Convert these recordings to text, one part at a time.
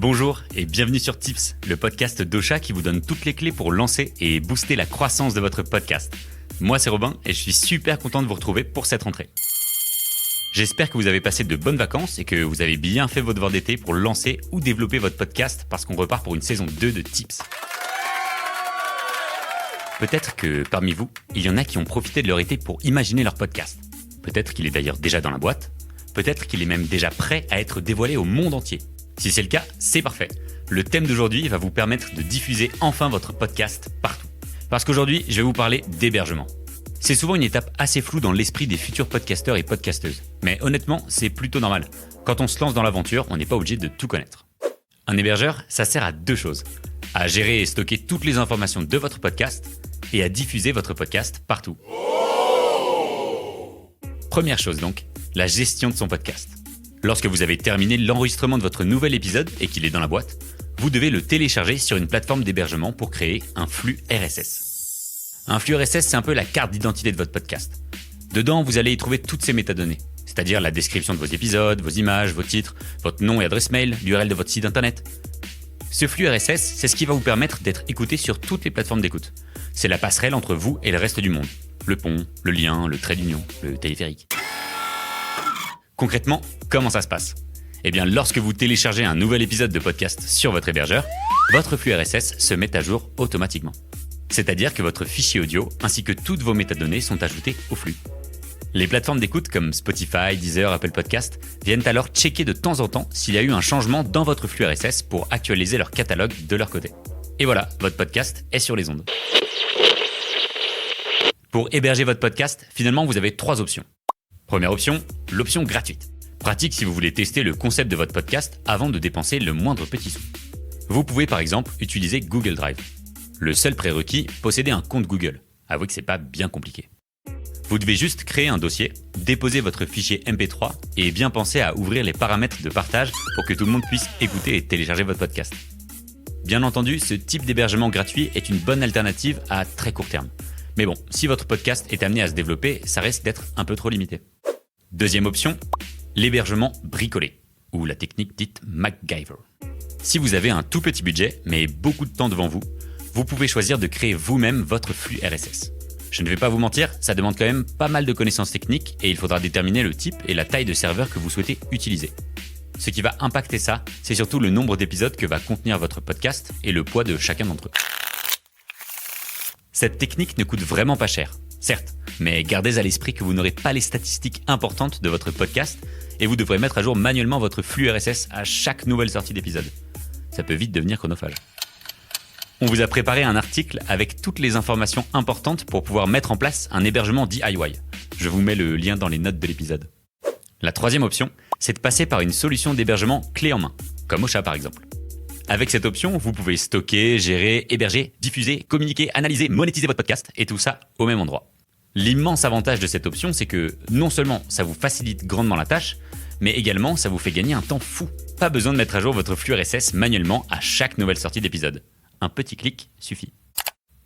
Bonjour et bienvenue sur Tips, le podcast d'Ocha qui vous donne toutes les clés pour lancer et booster la croissance de votre podcast. Moi c'est Robin et je suis super content de vous retrouver pour cette rentrée. J'espère que vous avez passé de bonnes vacances et que vous avez bien fait vos devoirs d'été pour lancer ou développer votre podcast parce qu'on repart pour une saison 2 de Tips. Peut-être que parmi vous, il y en a qui ont profité de leur été pour imaginer leur podcast. Peut-être qu'il est d'ailleurs déjà dans la boîte. Peut-être qu'il est même déjà prêt à être dévoilé au monde entier. Si c'est le cas, c'est parfait. Le thème d'aujourd'hui va vous permettre de diffuser enfin votre podcast partout. Parce qu'aujourd'hui, je vais vous parler d'hébergement. C'est souvent une étape assez floue dans l'esprit des futurs podcasteurs et podcasteuses. Mais honnêtement, c'est plutôt normal. Quand on se lance dans l'aventure, on n'est pas obligé de tout connaître. Un hébergeur, ça sert à deux choses. À gérer et stocker toutes les informations de votre podcast et à diffuser votre podcast partout. Première chose donc, la gestion de son podcast. Lorsque vous avez terminé l'enregistrement de votre nouvel épisode et qu'il est dans la boîte, vous devez le télécharger sur une plateforme d'hébergement pour créer un flux RSS. Un flux RSS, c'est un peu la carte d'identité de votre podcast. Dedans, vous allez y trouver toutes ces métadonnées, c'est-à-dire la description de vos épisodes, vos images, vos titres, votre nom et adresse mail, l'URL de votre site internet. Ce flux RSS, c'est ce qui va vous permettre d'être écouté sur toutes les plateformes d'écoute. C'est la passerelle entre vous et le reste du monde. Le pont, le lien, le trait d'union, le téléphérique. Concrètement, comment ça se passe ? Eh bien, lorsque vous téléchargez un nouvel épisode de podcast sur votre hébergeur, votre flux RSS se met à jour automatiquement. C'est-à-dire que votre fichier audio ainsi que toutes vos métadonnées sont ajoutées au flux. Les plateformes d'écoute comme Spotify, Deezer, Apple Podcast viennent alors checker de temps en temps s'il y a eu un changement dans votre flux RSS pour actualiser leur catalogue de leur côté. Et voilà, votre podcast est sur les ondes. Pour héberger votre podcast, finalement, vous avez 3 options. Première option, l'option gratuite. Pratique si vous voulez tester le concept de votre podcast avant de dépenser le moindre petit sou. Vous pouvez par exemple utiliser Google Drive. Le seul prérequis, posséder un compte Google. Avouez que c'est pas bien compliqué. Vous devez juste créer un dossier, déposer votre fichier MP3 et bien penser à ouvrir les paramètres de partage pour que tout le monde puisse écouter et télécharger votre podcast. Bien entendu, ce type d'hébergement gratuit est une bonne alternative à très court terme. Mais bon, si votre podcast est amené à se développer, ça risque d'être un peu trop limité. Deuxième option, l'hébergement bricolé, ou la technique dite MacGyver. Si vous avez un tout petit budget, mais beaucoup de temps devant vous, vous pouvez choisir de créer vous-même votre flux RSS. Je ne vais pas vous mentir, ça demande quand même pas mal de connaissances techniques et il faudra déterminer le type et la taille de serveur que vous souhaitez utiliser. Ce qui va impacter ça, c'est surtout le nombre d'épisodes que va contenir votre podcast et le poids de chacun d'entre eux. Cette technique ne coûte vraiment pas cher, certes, mais gardez à l'esprit que vous n'aurez pas les statistiques importantes de votre podcast et vous devrez mettre à jour manuellement votre flux RSS à chaque nouvelle sortie d'épisode. Ça peut vite devenir chronophage. On vous a préparé un article avec toutes les informations importantes pour pouvoir mettre en place un hébergement DIY. Je vous mets le lien dans les notes de l'épisode. La troisième option, c'est de passer par une solution d'hébergement clé en main, comme Ocha par exemple. Avec cette option, vous pouvez stocker, gérer, héberger, diffuser, communiquer, analyser, monétiser votre podcast et tout ça au même endroit. L'immense avantage de cette option, c'est que non seulement ça vous facilite grandement la tâche, mais également ça vous fait gagner un temps fou. Pas besoin de mettre à jour votre flux RSS manuellement à chaque nouvelle sortie d'épisode. Un petit clic suffit.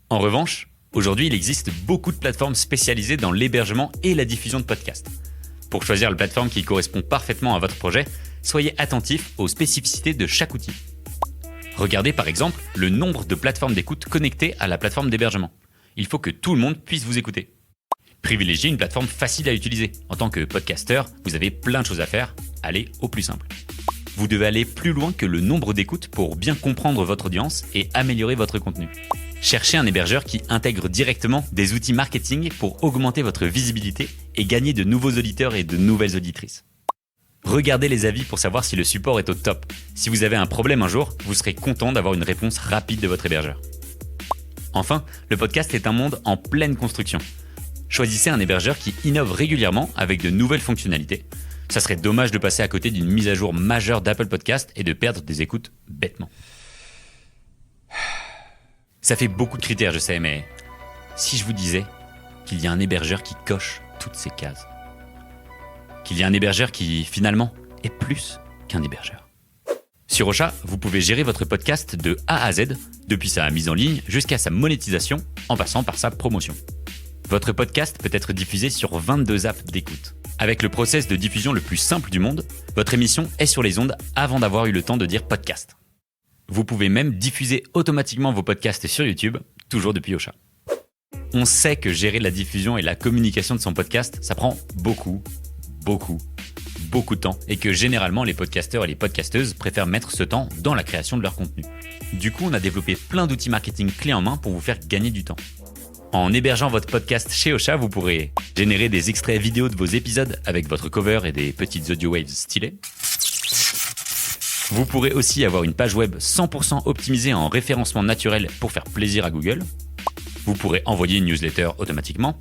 En revanche, aujourd'hui, il existe beaucoup de plateformes spécialisées dans l'hébergement et la diffusion de podcasts. Pour choisir la plateforme qui correspond parfaitement à votre projet, soyez attentif aux spécificités de chaque outil. Regardez par exemple le nombre de plateformes d'écoute connectées à la plateforme d'hébergement. Il faut que tout le monde puisse vous écouter. Privilégiez une plateforme facile à utiliser. En tant que podcasteur, vous avez plein de choses à faire. Allez au plus simple. Vous devez aller plus loin que le nombre d'écoutes pour bien comprendre votre audience et améliorer votre contenu. Cherchez un hébergeur qui intègre directement des outils marketing pour augmenter votre visibilité et gagner de nouveaux auditeurs et de nouvelles auditrices. Regardez les avis pour savoir si le support est au top. Si vous avez un problème un jour, vous serez content d'avoir une réponse rapide de votre hébergeur. Enfin, le podcast est un monde en pleine construction. Choisissez un hébergeur qui innove régulièrement avec de nouvelles fonctionnalités. Ça serait dommage de passer à côté d'une mise à jour majeure d'Apple Podcast et de perdre des écoutes bêtement. Ça fait beaucoup de critères, je sais, mais si je vous disais qu'il y a un hébergeur qui coche toutes ces cases, qu'il y a un hébergeur qui, finalement, est plus qu'un hébergeur. Sur Ocha, vous pouvez gérer votre podcast de A à Z, depuis sa mise en ligne jusqu'à sa monétisation, en passant par sa promotion. Votre podcast peut être diffusé sur 22 apps d'écoute. Avec le process de diffusion le plus simple du monde, votre émission est sur les ondes avant d'avoir eu le temps de dire podcast. Vous pouvez même diffuser automatiquement vos podcasts sur YouTube, toujours depuis Ocha. On sait que gérer la diffusion et la communication de son podcast, ça prend beaucoup de temps et que généralement les podcasteurs et les podcasteuses préfèrent mettre ce temps dans la création de leur contenu. Du coup, on a développé plein d'outils marketing clés en main pour vous faire gagner du temps. En hébergeant votre podcast chez Ocha, vous pourrez générer des extraits vidéo de vos épisodes avec votre cover et des petites audio waves stylées. Vous pourrez aussi avoir une page web 100% optimisée en référencement naturel pour faire plaisir à Google. Vous pourrez envoyer une newsletter automatiquement.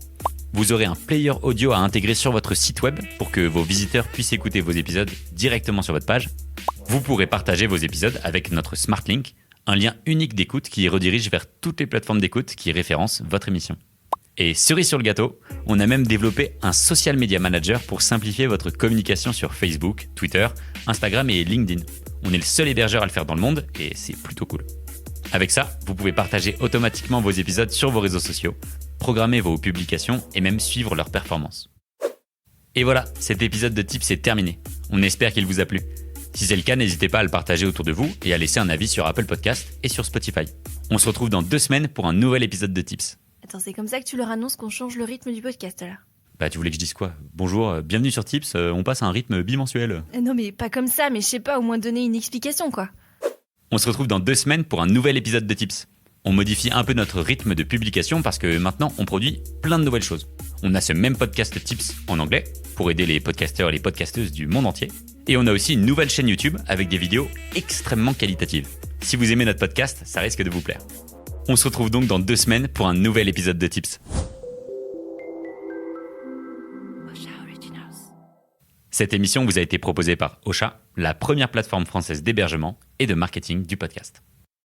Vous aurez un player audio à intégrer sur votre site web pour que vos visiteurs puissent écouter vos épisodes directement sur votre page. Vous pourrez partager vos épisodes avec notre Smart Link, un lien unique d'écoute qui redirige vers toutes les plateformes d'écoute qui référencent votre émission. Et cerise sur le gâteau, on a même développé un social media manager pour simplifier votre communication sur Facebook, Twitter, Instagram et LinkedIn. On est le seul hébergeur à le faire dans le monde et c'est plutôt cool. Avec ça, vous pouvez partager automatiquement vos épisodes sur vos réseaux sociaux, programmer vos publications et même suivre leurs performances. Et voilà, cet épisode de Tips est terminé. On espère qu'il vous a plu. Si c'est le cas, n'hésitez pas à le partager autour de vous et à laisser un avis sur Apple Podcast et sur Spotify. On se retrouve dans 2 semaines pour un nouvel épisode de Tips. Attends, c'est comme ça que tu leur annonces qu'on change le rythme du podcast là? Bah tu voulais que je dise quoi? Bonjour, bienvenue sur Tips, on passe à un rythme bimensuel. Non mais pas comme ça, mais je sais pas, au moins donner une explication quoi. On se retrouve dans 2 semaines pour un nouvel épisode de Tips. On modifie un peu notre rythme de publication parce que maintenant on produit plein de nouvelles choses. On a ce même podcast Tips en anglais pour aider les podcasteurs et les podcasteuses du monde entier. Et on a aussi une nouvelle chaîne YouTube avec des vidéos extrêmement qualitatives. Si vous aimez notre podcast, ça risque de vous plaire. On se retrouve donc dans 2 semaines pour un nouvel épisode de Tips. Cette émission vous a été proposée par Ocha, la première plateforme française d'hébergement et de marketing du podcast.